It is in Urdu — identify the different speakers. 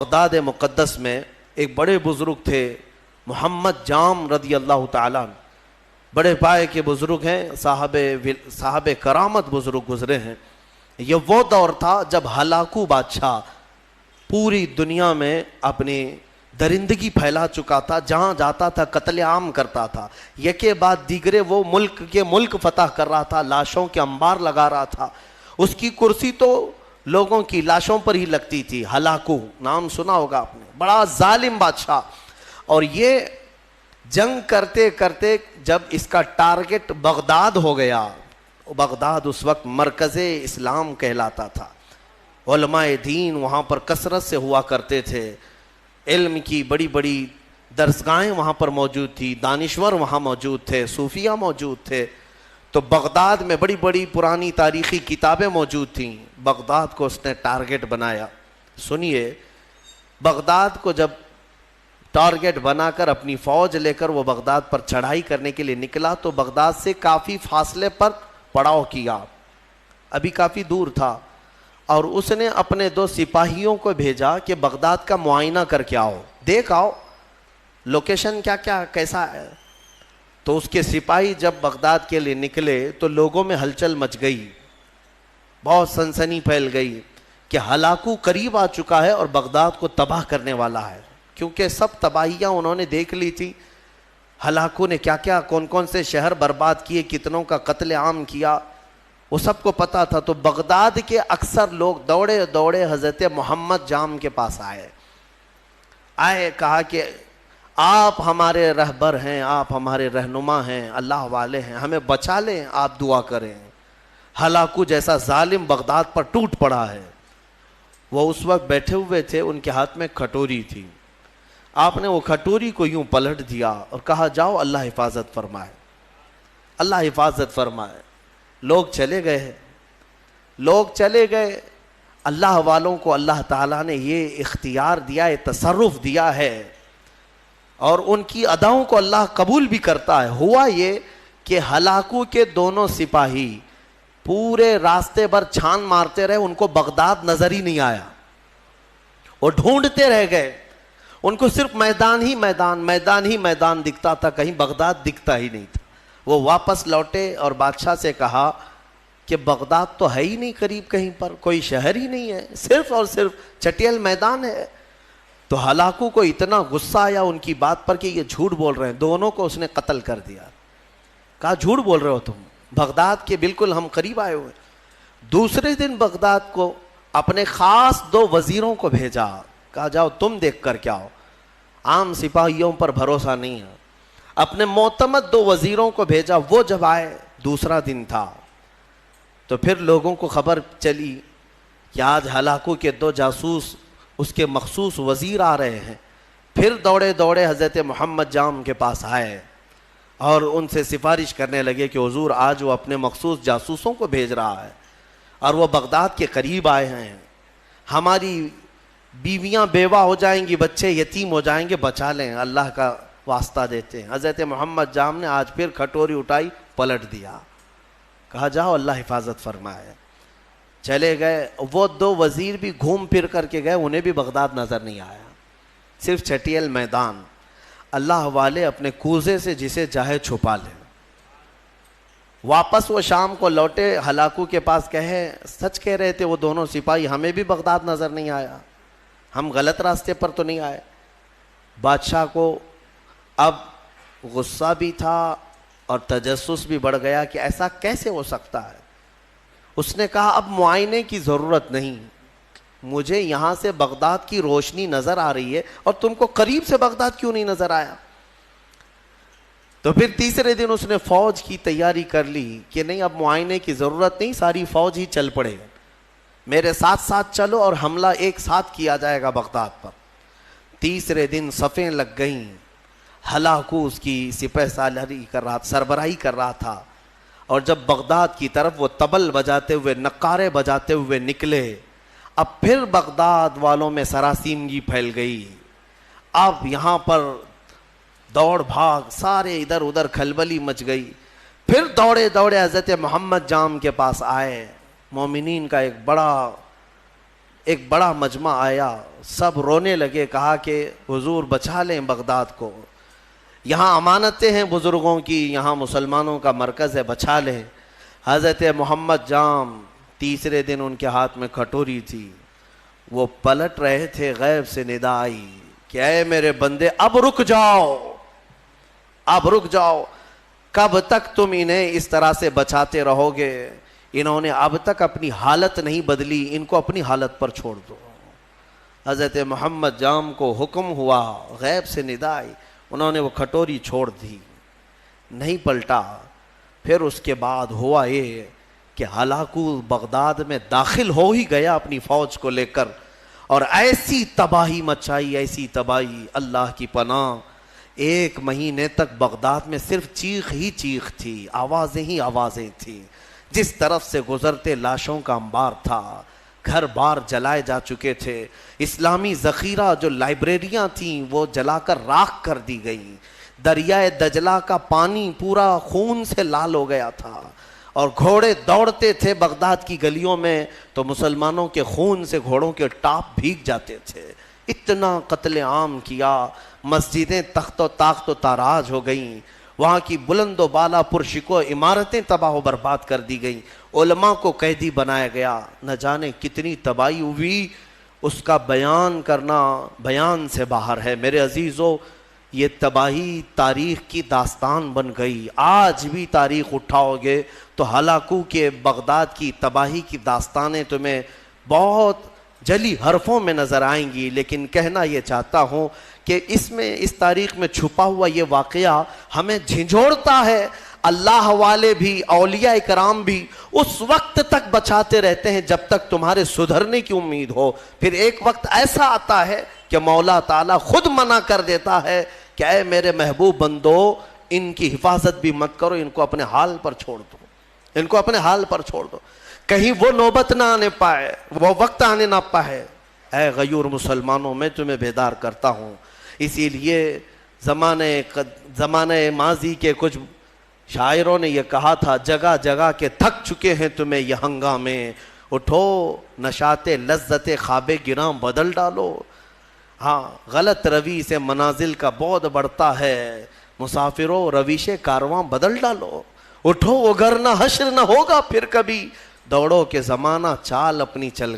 Speaker 1: بغداد مقدس میں ایک بڑے بزرگ تھے محمد جام رضی اللہ تعالیٰ، بڑے پائے کے بزرگ ہیں، صاحب کرامت بزرگ گزرے ہیں۔ یہ وہ دور تھا جب ہلاکو بادشاہ پوری دنیا میں اپنی درندگی پھیلا چکا تھا، جہاں جاتا تھا قتل عام کرتا تھا، یکے بعد دیگرے وہ ملک فتح کر رہا تھا، لاشوں کے انبار لگا رہا تھا۔ اس کی کرسی تو لوگوں کی لاشوں پر ہی لگتی تھی۔ ہلاکو نام سنا ہوگا آپ نے، بڑا ظالم بادشاہ۔ اور یہ جنگ کرتے کرتے جب اس کا ٹارگٹ بغداد ہو گیا، بغداد اس وقت مرکز اسلام کہلاتا تھا، علماء دین وہاں پر کثرت سے ہوا کرتے تھے، علم کی بڑی بڑی درسگاہیں وہاں پر موجود تھی، دانشور وہاں موجود تھے، صوفیہ موجود تھے۔ تو بغداد میں بڑی بڑی پرانی تاریخی کتابیں موجود تھیں، بغداد کو اس نے ٹارگٹ بنایا۔ سنیے، بغداد کو جب ٹارگٹ بنا کر اپنی فوج لے کر وہ بغداد پر چڑھائی کرنے کے لیے نکلا تو بغداد سے کافی فاصلے پر پڑاؤ کیا، ابھی کافی دور تھا، اور اس نے اپنے 2 سپاہیوں کو بھیجا کہ بغداد کا معائنہ کر کے آؤ، دیکھ آؤ لوکیشن کیا کیسا ہے۔ تو اس کے سپاہی جب بغداد کے لیے نکلے تو لوگوں میں ہلچل مچ گئی، بہت سنسنی پھیل گئی کہ ہلاکو قریب آ چکا ہے اور بغداد کو تباہ کرنے والا ہے، کیونکہ سب تباہیاں انہوں نے دیکھ لی تھی۔ ہلاکو نے کیا کون سے شہر برباد کیے، کتنوں کا قتل عام کیا، وہ سب کو پتا تھا۔ تو بغداد کے اکثر لوگ دوڑے دوڑے حضرت محمد جام کے پاس آئے، کہا کہ آپ ہمارے رہبر ہیں، آپ ہمارے رہنما ہیں، اللہ والے ہیں، ہمیں بچا لیں، آپ دعا کریں۔ ہلاکو جیسا ظالم بغداد پر ٹوٹ پڑا ہے۔ وہ اس وقت بیٹھے ہوئے تھے، ان کے ہاتھ میں کھٹوری تھی، آپ نے وہ کھٹوری کو یوں پلٹ دیا اور کہا جاؤ اللہ حفاظت فرمائے، اللہ حفاظت فرمائے۔ لوگ چلے گئے۔ اللہ والوں کو اللہ تعالیٰ نے یہ اختیار دیا ہے، تصرف دیا ہے، اور ان کی اداؤں کو اللہ قبول بھی کرتا ہے۔ ہوا یہ کہ ہلاکو کے دونوں سپاہی پورے راستے بھر چھان مارتے رہے، ان کو بغداد نظر ہی نہیں آیا، وہ ڈھونڈتے رہ گئے، ان کو صرف میدان ہی میدان دکھتا تھا، کہیں بغداد دکھتا ہی نہیں تھا۔ وہ واپس لوٹے اور بادشاہ سے کہا کہ بغداد تو ہے ہی نہیں قریب، کہیں پر کوئی شہر ہی نہیں ہے، صرف اور صرف چٹیل میدان ہے۔ تو ہلاکو کو اتنا غصہ آیا ان کی بات پر کہ یہ جھوٹ بول رہے ہیں، دونوں کو اس نے قتل کر دیا۔ کہا جھوٹ بول رہے ہو تم، بغداد کے بالکل ہم قریب آئے ہوئے۔ دوسرے دن بغداد کو اپنے خاص 2 وزیروں کو بھیجا، کہا جاؤ تم دیکھ کر کیا ہو، عام سپاہیوں پر بھروسہ نہیں ہے۔ اپنے معتمد 2 وزیروں کو بھیجا، وہ جب آئے، دوسرا دن تھا، تو پھر لوگوں کو خبر چلی کہ آج ہلاکو کے 2 جاسوس اس کے مخصوص وزیر آ رہے ہیں۔ پھر دوڑے دوڑے حضرت محمد جام کے پاس آئے اور ان سے سفارش کرنے لگے کہ حضور آج وہ اپنے مخصوص جاسوسوں کو بھیج رہا ہے اور وہ بغداد کے قریب آئے ہیں، ہماری بیویاں بیوہ ہو جائیں گی، بچے یتیم ہو جائیں گے، بچا لیں، اللہ کا واسطہ دیتے ہیں۔ حضرت محمد جام نے آج پھر کھٹوری اٹھائی، پلٹ دیا، کہا جاؤ اللہ حفاظت فرمائے۔ چلے گئے، وہ 2 وزیر بھی گھوم پھر کر کے گئے، انہیں بھی بغداد نظر نہیں آیا، صرف چٹیل میدان۔ اللہ والے اپنے کوزے سے جسے چاہے چھپا لے۔ واپس وہ شام کو لوٹے، ہلاکو کے پاس کہے سچ کہہ رہے تھے وہ دونوں سپاہی، ہمیں بھی بغداد نظر نہیں آیا، ہم غلط راستے پر تو نہیں آئے۔ بادشاہ کو اب غصہ بھی تھا اور تجسس بھی بڑھ گیا کہ ایسا کیسے ہو سکتا ہے۔ اس نے کہا اب معائنے کی ضرورت نہیں، مجھے یہاں سے بغداد کی روشنی نظر آ رہی ہے اور تم کو قریب سے بغداد کیوں نہیں نظر آیا۔ تو پھر تیسرے دن اس نے فوج کی تیاری کر لی کہ نہیں اب معائنے کی ضرورت نہیں، ساری فوج ہی چل پڑے، میرے ساتھ ساتھ چلو اور حملہ ایک ساتھ کیا جائے گا بغداد پر۔ تیسرے دن صفیں لگ گئیں، ہلاکو اس کی سپہ سالاری سربراہی کر رہا تھا، اور جب بغداد کی طرف وہ طبل بجاتے ہوئے، نقارے بجاتے ہوئے نکلے، اب پھر بغداد والوں میں سراسیمگی پھیل گئی۔ اب یہاں پر دوڑ بھاگ، سارے ادھر ادھر کھلبلی مچ گئی۔ پھر دوڑے دوڑے حضرت محمد جام کے پاس آئے، مومنین کا ایک بڑا ایک بڑا مجمع آیا، سب رونے لگے، کہا کہ حضور بچا لیں بغداد کو، یہاں امانتیں ہیں بزرگوں کی، یہاں مسلمانوں کا مرکز ہے، بچا لیں۔ حضرت محمد جام تیسرے دن ان کے ہاتھ میں کھٹوری تھی، وہ پلٹ رہے تھے، غیب سے ندا آئی کہ اے میرے بندے اب رک جاؤ، اب رک جاؤ، کب تک تم انہیں اس طرح سے بچاتے رہو گے؟ انہوں نے اب تک اپنی حالت نہیں بدلی، ان کو اپنی حالت پر چھوڑ دو۔ حضرت محمد جام کو حکم ہوا، غیب سے ندا آئی، انہوں نے وہ کھٹوری چھوڑ دی، نہیں پلٹا۔ پھر اس کے بعد ہوا یہ کہ ہلاکو بغداد میں داخل ہو ہی گیا اپنی فوج کو لے کر، اور ایسی تباہی مچائی، ایسی تباہی، اللہ کی پناہ، 1 مہینے تک بغداد میں صرف چیخ ہی چیخ تھی، آوازیں ہی آوازیں تھیں، جس طرف سے گزرتے لاشوں کا انبار تھا، گھر بار جلائے جا چکے تھے، اسلامی ذخیرہ جو لائبریریاں تھیں وہ جلا کر راکھ کر دی گئیں، دریائے دجلہ کا پانی پورا خون سے لال ہو گیا تھا، اور گھوڑے دوڑتے تھے بغداد کی گلیوں میں تو مسلمانوں کے خون سے گھوڑوں کے ٹاپ بھیگ جاتے تھے، اتنا قتل عام کیا، مسجدیں تخت و تاخت و تاراج ہو گئیں، وہاں کی بلند و بالا پرشکو عمارتیں تباہ و برباد کر دی گئیں، علماء کو قیدی بنایا گیا، نہ جانے کتنی تباہی ہوئی، اس کا بیان کرنا بیان سے باہر ہے۔ میرے عزیزو، یہ تباہی تاریخ کی داستان بن گئی، آج بھی تاریخ اٹھاؤ گے تو ہلاکو کے بغداد کی تباہی کی داستانیں تمہیں بہت جلی حرفوں میں نظر آئیں گی، لیکن کہنا یہ چاہتا ہوں کہ اس تاریخ میں چھپا ہوا یہ واقعہ ہمیں جھنجھوڑتا ہے۔ اللہ والے بھی، اولیاء کرام بھی اس وقت تک بچاتے رہتے ہیں جب تک تمہارے سدھرنے کی امید ہو، پھر ایک وقت ایسا آتا ہے کہ مولا تعالیٰ خود منع کر دیتا ہے کہ اے میرے محبوب بندو، ان کی حفاظت بھی مت کرو، ان کو اپنے حال پر چھوڑ دو، ان کو اپنے حال پر چھوڑ دو، کہیں وہ نوبت نہ آنے پائے، وہ وقت آنے نہ پائے۔ اے غیور مسلمانوں، میں تمہیں بیدار کرتا ہوں، اسی لیے زمانہ ماضی کے کچھ شاعروں نے یہ کہا تھا، جگہ جگہ کے تھک چکے ہیں تمہیں یہ ہنگامے، اٹھو نشاط لذت خواب گراں بدل ڈالو۔ ہاں، غلط روی سے منازل کا بعد بڑھتا ہے، مسافروں رویش کارواں بدل ڈالو، اٹھو وگرنہ حشر نہ ہوگا پھر کبھی، دوڑو کہ زمانہ چال اپنی چل